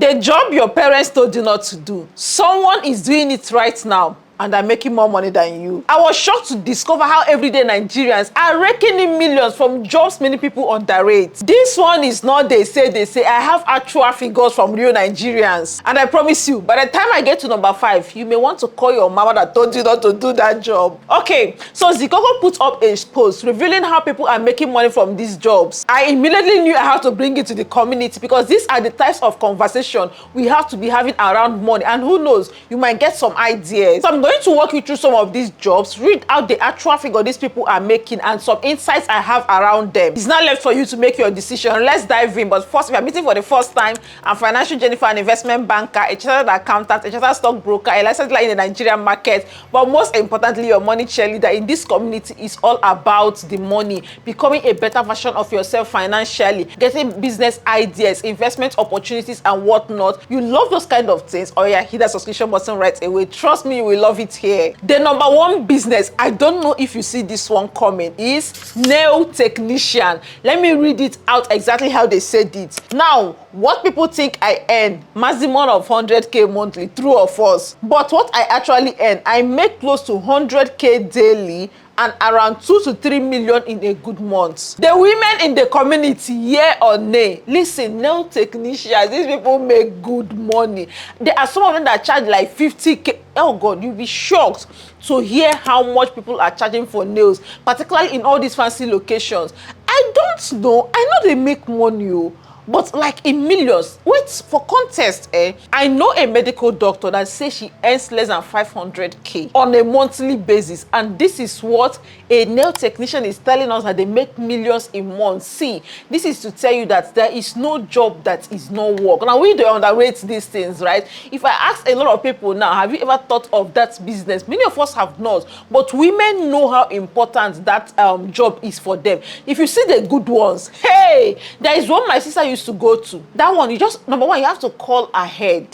The job your parents told you not to do, someone is doing it right now and are making more money than you. I was shocked to discover how everyday Nigerians are raking in millions from jobs many people underrate. This one is not they say. I have actual figures from real Nigerians. And I promise you, by the time I get to number 5, you may want to call your mama that told you not to do that job. Okay, so Zikoko put up a post revealing how people are making money from these jobs. I immediately knew I had to bring it to the community because these are the types of conversation we have to be having around money. And who knows, you might get some ideas. So I'm going to walk you through some of these jobs, read out the actual figure these people are making and some insights I have around them. It's not left for you to make your decision. Let's dive in. But first, if you're meeting for the first time, I'm Financial Jennifer, an investment banker, a chartered accountant, a chartered stockbroker, a licensed in the Nigerian market. But most importantly, your money cheerleader in this community is all about the money, becoming a better version of yourself financially, getting business ideas, investment opportunities, and whatnot. You love those kind of things? Oh yeah, hit that subscription button right away. Trust me, you will love it here. The number 1 business, I don't know if you see this one coming, is nail technician. Let me read it out exactly how they said it. Now, what people think I earn, maximum of 100k monthly, true or false? But what I actually earn, I make close to 100k daily and around 2 to 3 million in a good month. The women in the community, yeah or nay? Listen, nail technicians, these people make good money. There are some of them that charge like 50k. Oh God, you'll be shocked to hear how much people are charging for nails, particularly in all these fancy locations. I don't know. I know they make money, but like in millions. Wait, for context, I know a medical doctor that says she earns less than 500k on a monthly basis, and this is what a nail technician is telling us, that they make millions in months. See, this is to tell you that there is no job that is no work. Now, we don't underrate these things, right? If I ask a lot of people now, have you ever thought of that business? Many of us have not, but women know how important that job is for them. If you see the good ones, hey, there is one my sister used to go to. That one, you just, number one, you have to call ahead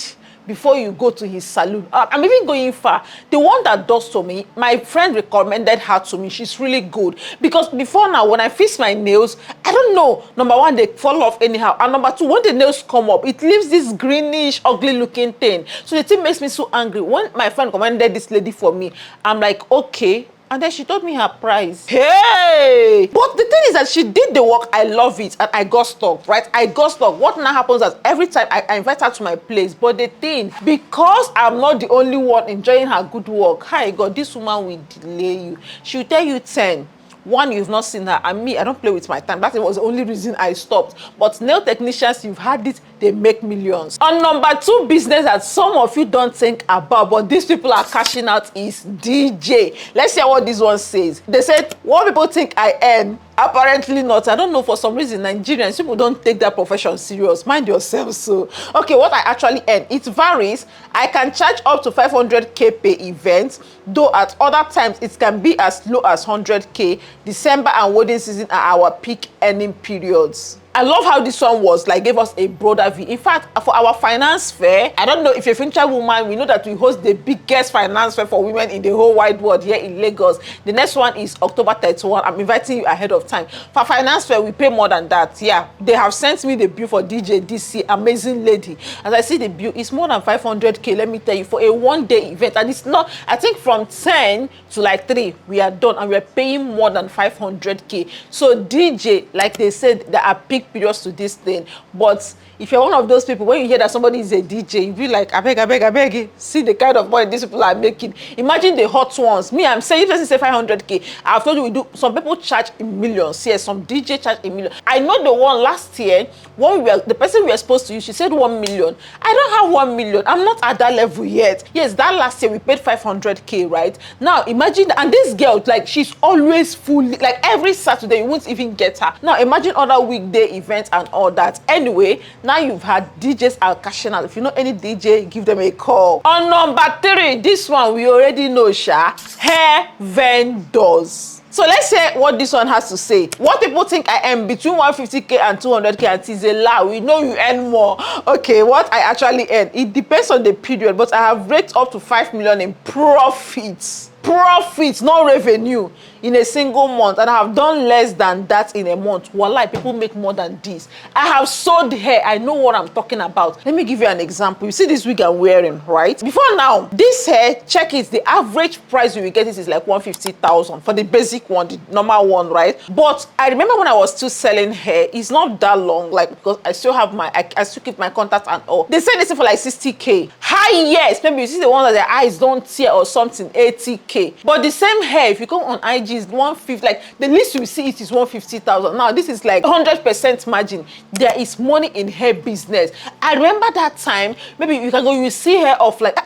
before you go to his salon. I'm even going far. The one that does to me, my friend recommended her to me. She's really good. Because before now, when I fix my nails, I don't know. Number one, they fall off anyhow. And number 2, when the nails come up, it leaves this greenish, ugly looking thing. So the thing makes me so angry. When my friend recommended this lady for me, I'm like, okay. And then she told me her price. Hey! But the thing is that she did the work. I love it. And I got stuck, right? I got stuck. What now happens is every time I invite her to my place. But the thing, because I'm not the only one enjoying her good work, hi God, this woman will delay you. She will tell you 10. One, you've not seen her, and me, I don't play with my time. That was the only reason I stopped. But nail technicians, you've had it, they make millions. On number 2 business that some of you don't think about, but these people are cashing out, is DJ. Let's hear what this one says. They said, what people think I earn, apparently not. I don't know, for some reason, Nigerians, people don't take that profession serious. Mind yourself. So, okay, what I actually earn, it varies. I can charge up to 500k per event, though at other times, it can be as low as 100k. December and wedding season are our peak earning periods. I love how this one was, like, gave us a broader view. In fact, for our finance fair, I don't know if you're a future woman, we know that we host the biggest finance fair for women in the whole wide world here in Lagos. The next one is October 31. I'm inviting you ahead of time. For finance fair, we pay more than that. Yeah, they have sent me the bill for DJ DC, amazing lady. As I see the bill, it's more than 500k, let me tell you, for a one-day event. And it's not, I think from 10 to like 3, we are done, and we're paying more than 500k. So DJ, like they said, there are peak periods to this thing. But if you're one of those people, when you hear that somebody is a DJ, you be like, I beg, see the kind of money these people are making. Imagine the hot ones. Me, I'm saying, if person say 500k, I've told you we do, some people charge in millions. Yes, some DJ charge in millions. I know the one last year, when the person we were supposed to use, she said 1 million. I don't have 1 million. I'm not at that level yet. Yes, that last year we paid 500k, right? Now imagine, and this girl, like, she's always fully, like, every Saturday you won't even get her. Now imagine other weekday events and all that. Anyway, now you've had DJs are cashing out. If you know any DJ, give them a call. On number 3, this one we already know, hair vendors. So let's hear what this one has to say. What people think I earn between 150k and 200k, and it's a lie. We know you earn more. Okay, what I actually earn, it depends on the period, but I have raked up to 5 million in profits. profit, not revenue, in a single month, and I have done less than that in a month. Wallah, people make more than this. I have sold hair. I know what I'm talking about. Let me give you an example. You see this wig I'm wearing, right? Before now, this hair, check it, the average price you will get it is like 150,000 for the basic one, the normal one, right? But I remember when I was still selling hair, it's not that long, like, because I still have my, I still keep my contacts and all. They sell this for like 60K. Highest, maybe you see the one that their eyes don't tear or something, 80K. But the same hair, if you come on IG, is 150, like the least you see it is 150,000. Now this is like 100% margin. There is money in hair business. I remember that time, maybe you can go, you see hair of like,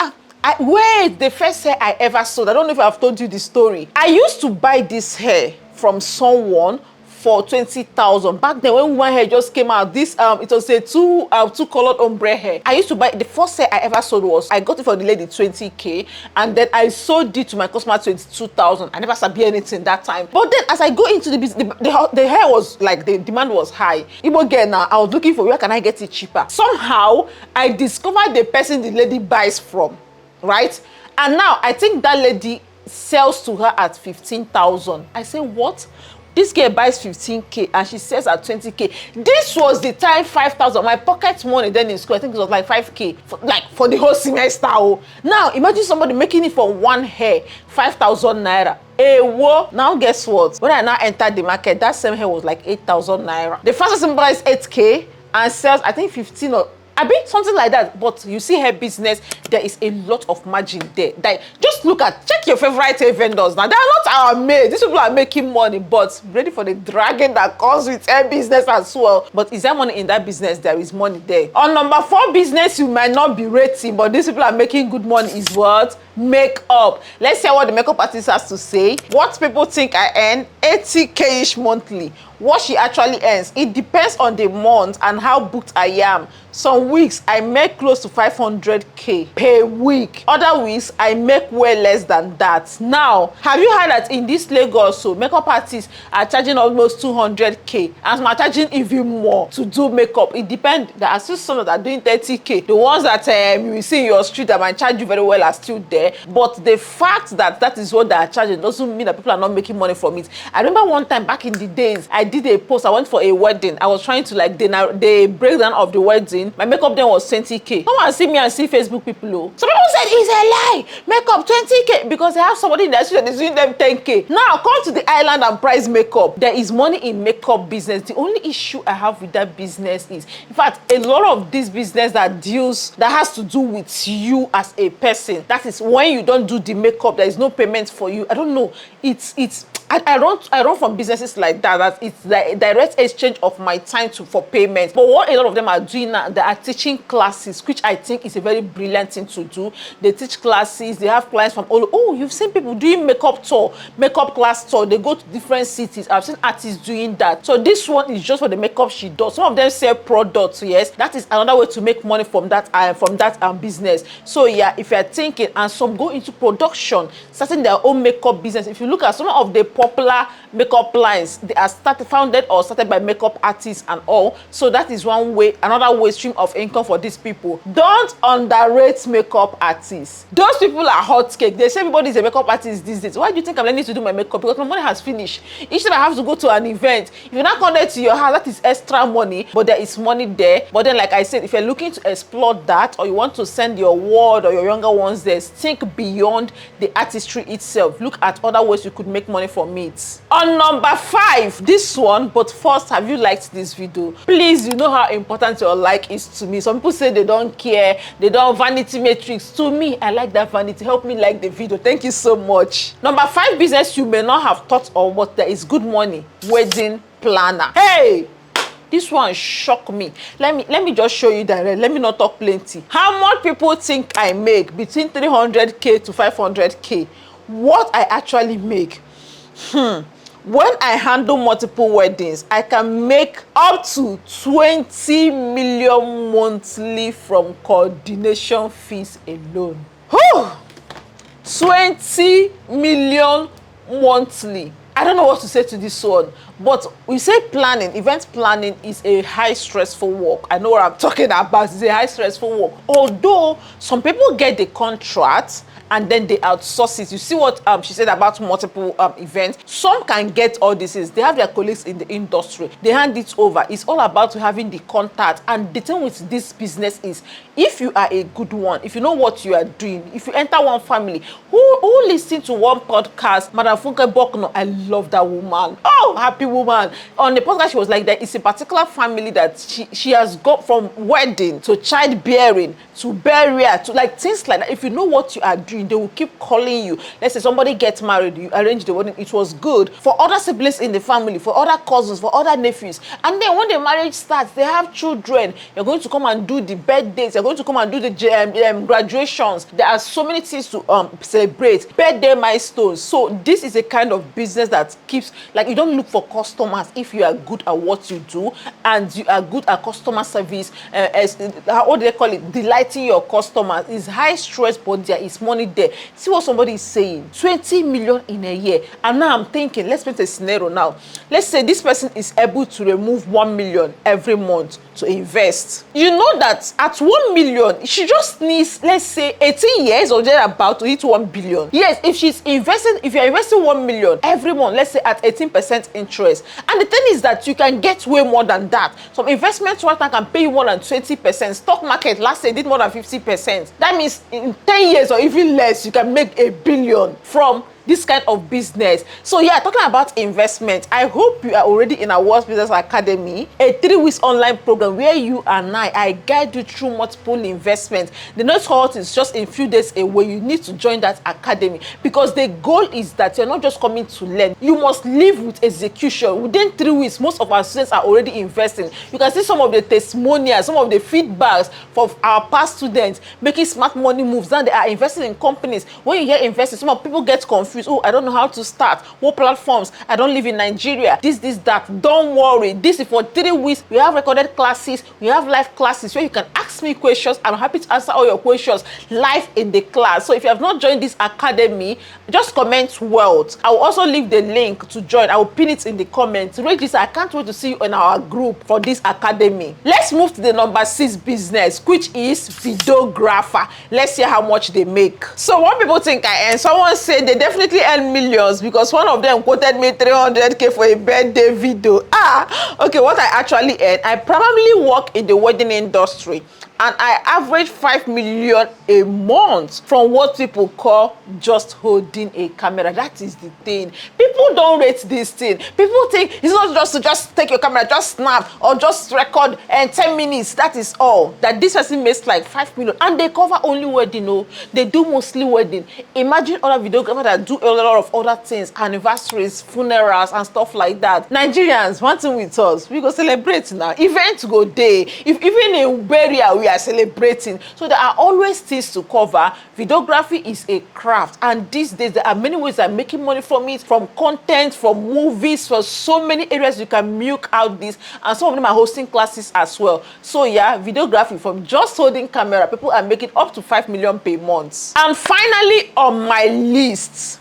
wait, the first hair I ever sold, I don't know if I've told you the story. I used to buy this hair from someone for 20,000. Back then, when woman hair just came out, this it was a two colored ombre hair. I used to buy, the first hair I ever sold was, I got it for the lady 20K, and then I sold it to my customer 22,000. I never sabi anything that time. But then as I go into the business, the hair was like, the demand was high. Even again now, I was looking for where can I get it cheaper. Somehow I discovered the person the lady buys from, right? And now I think that lady sells to her at 15,000. I say, what? This girl buys 15K and she sells at 20K. This was the time 5,000. My pocket money then in school, I think it was like 5K for the whole semester. Oh. Now imagine somebody making it for one hair, 5,000 naira. Whoa. Now guess what? When I now entered the market, that same hair was like 8,000 naira. The fastest one buys 8K and sells, I think 15 or a bit something like that. But you see her business, there is a lot of margin there. Like, just look at, check your favorite hair vendors. Now, they are not our mates. These people are making money, but ready for the dragon that comes with hair business as well. But is there money in that business? There is money there. On number 4 business, you might not be rating, but these people are making good money is what? Makeup. Let's hear what the makeup artist has to say. What people think I earn 80K-ish monthly. What she actually earns, it depends on the month and how booked I am. Some weeks I make close to 500K per week. Other weeks I make way less than that. Now, have you heard that in this Lagos, so makeup artists are charging almost 200K, and some are charging even more to do makeup? It depends. There are still some that are doing 30K. The ones that you will see in your street that might charge you very well are still there. But the fact that that is what they are charging doesn't mean that people are not making money from it. I remember one time back in the days, I did a post. I went for a wedding. I was trying to like the breakdown of the wedding. My makeup then was 20K. Come and see me and see Facebook people. Oh. Some people said it's a lie. Makeup 20K because they have somebody in the street that is doing them 10K. Now come to the island and price makeup. There is money in makeup business. The only issue I have with that business is, in fact, a lot of this business that has to do with you as a person. That is when you don't do the makeup, there is no payment for you. I don't know. I run from businesses like that. That it's the direct exchange of my time for payment. But what a lot of them are doing now, they are teaching classes, which I think is a very brilliant thing to do. They teach classes. They have clients from all. Oh, you've seen people doing makeup tour, makeup class tour. They go to different cities. I've seen artists doing that. So this one is just for the makeup she does. Some of them sell products. Yes, that is another way to make money from that business. So yeah, if you're thinking, and some go into production, starting their own makeup business. If you look at some of the popular makeup lines, they are founded or started by makeup artists and all. So that is one way, another way stream of income for these people. Don't underrate makeup artists. Those people are hot cake. They say everybody is a makeup artist these days. Why do you think I'm learning to do my makeup? Because my money has finished. Each time I have to go to an event, if you're not connected to your house, that is extra money, but there is money there. But then, like I said, if you're looking to explore that, or you want to send your word or your younger ones there, think beyond the artistry itself. Look at other ways you could make money from it. On number 5, this one, but first, have you liked this video? Please, you know how important your like is to me. Some people say they don't care, they don't vanity metrics. To me, I like that vanity. Help me like the video. Thank you so much. Number 5 business you may not have thought of, but there is good money. Wedding planner. Hey! This one shocked me. Let me just show you direct. Let me not talk plenty. How much people think I make between 300K to 500K? What I actually make? When I handle multiple weddings, I can make up to 20 million monthly from coordination fees alone. 20 million monthly. I don't know what to say to this one, But we say planning, event planning is a high stressful work. I know what I'm talking about. It's a high stressful work. Although some people get the contract and then they outsource it. You see what she said about multiple events. Some can get all this. They have their colleagues in the industry. They hand it over. It's all about having the contact. And the thing with this business is, if you are a good one, if you know what you are doing, if you enter one family, who listen to one podcast, Madam Funke Bokno, I love that woman. Oh, happy woman. On the podcast, she was like that. It's a particular family that she has got from wedding to childbearing to burial to like things like that. If you know what you are doing, they will keep calling you. Let's say somebody gets married, you arrange the wedding, it was good for other siblings in the family, for other cousins, for other nephews. And then when the marriage starts, they have children. You're going to come and do the birthdays. You're going to come and do the graduations. There are so many things to celebrate, birthday milestones. So this is a kind of business that keeps, like, you don't look for customers if you are good at what you do and you are good at customer service. What do they call it? Delighting your customers. Is high stress, but there is money there. See what somebody is saying, 20 million in a year. And now I'm thinking, let's paint a scenario now. Let's say this person is able to remove 1 million every month to invest. You know that at 1 million, she just needs, let's say, 18 years or thereabout to hit 1 billion. Yes, if you're investing 1 million every month, let's say at 18% interest. And the thing is that you can get way more than that. Some investments right now can pay you more than 20%. Stock market last year did more than 50%. That means in 10 years or even less, you can make 1 billion from this kind of business. So yeah, talking about investment, I hope you are already in our World Business Academy, a 3-week online program where you and I guide you through multiple investments. The next cohort is just a few days away. You need to join that academy because the goal is that you're not just coming to learn. You must live with execution. Within 3 weeks, most of our students are already investing. You can see some of the testimonials, some of the feedbacks from our past students making smart money moves. Now they are investing in companies. When you hear investing, some of people get confused. Oh, I don't know how to start. What platforms? I don't live in Nigeria. This, that. Don't worry. This is for 3 weeks. We have recorded classes. We have live classes where you can ask me questions. I'm happy to answer all your questions live in the class. So if you have not joined this academy, just comment wealth. I will also leave the link to join. I will pin it in the comments. Register. I can't wait to see you in our group for this academy. Let's move to the number 6 business, which is videographer. Let's see how much they make. So what people think I earn? Someone said they definitely earn millions because one of them quoted me 300k for a birthday video. Okay, what I actually earn, I probably work in the wedding industry and I average 5 million a month from what people call just holding a camera. That is the thing. People don't rate this thing. People think it's not just to just take your camera, just snap or just record and 10 minutes. That is all. That this person makes like 5 million and they cover only wedding. No, they do mostly wedding. Imagine other videographers that do a lot of other things, anniversaries, funerals and stuff like that. Nigerians, one thing with us, we go celebrate now. Events go day. If even in burial we are celebrating. So there are always things to cover. Videography is a craft and these days there are many ways of making money from it, from content, from movies, for so many areas you can milk out this, and some of them are hosting classes as well. So yeah, videography from just holding camera, people are making up to 5 million per month. And finally on my list,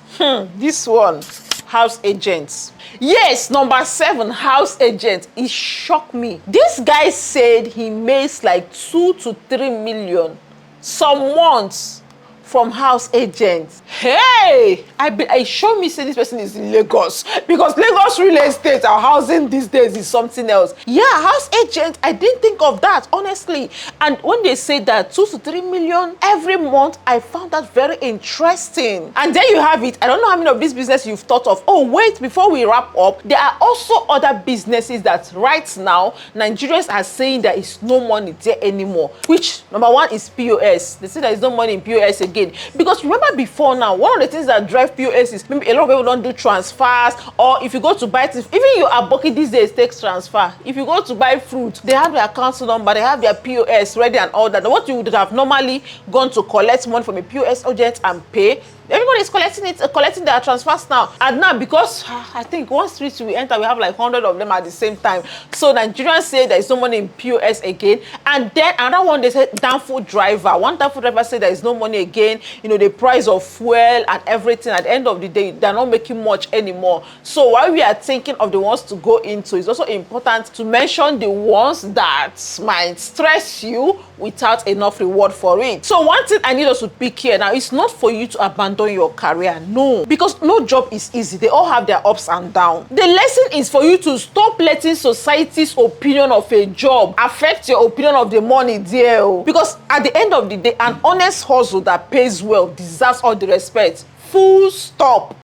this one, house agents. Yes, number 7, house agent. It shocked me. This guy said he makes like 2 to 3 million some months from house agents. Hey, I show me say this person is in Lagos because Lagos real estate or housing these days is something else. Yeah, house agent, I didn't think of that, honestly. And when they say that 2 to 3 million every month, I found that very interesting. And there you have it. I don't know how many of these businesses you've thought of. Oh, wait, before we wrap up, there are also other businesses that right now, Nigerians are saying there is no money there anymore. Which, number 1 is POS. They say there is no money in POS again. Because remember before now, one of the things that drive POS is maybe a lot of people don't do transfers, or if you go to buy things, even your aboki these days takes transfer. If you go to buy fruit, they have their account number, they have their POS ready and all that. What you would have normally gone to collect money from a POS agent and pay, Everybody is collecting it, collecting their transfers now. And now, because I think one street we enter, we have like 100 of them at the same time. So Nigerians say there is no money in POS again. And then another one, they said downfall driver. One downfall driver said there is no money again. You know, the price of fuel and everything, at the end of the day, they're not making much anymore. So while we are thinking of the ones to go into, it's also important to mention the ones that might stress you without enough reward for it. So one thing I need us to pick here now, it's not for you to abandon your career, no, because no job is easy. They all have their ups and downs. The lesson is for you to stop letting society's opinion of a job affect your opinion of the money there, because at the end of the day, an honest hustle that pays well deserves all the respect. Full stop.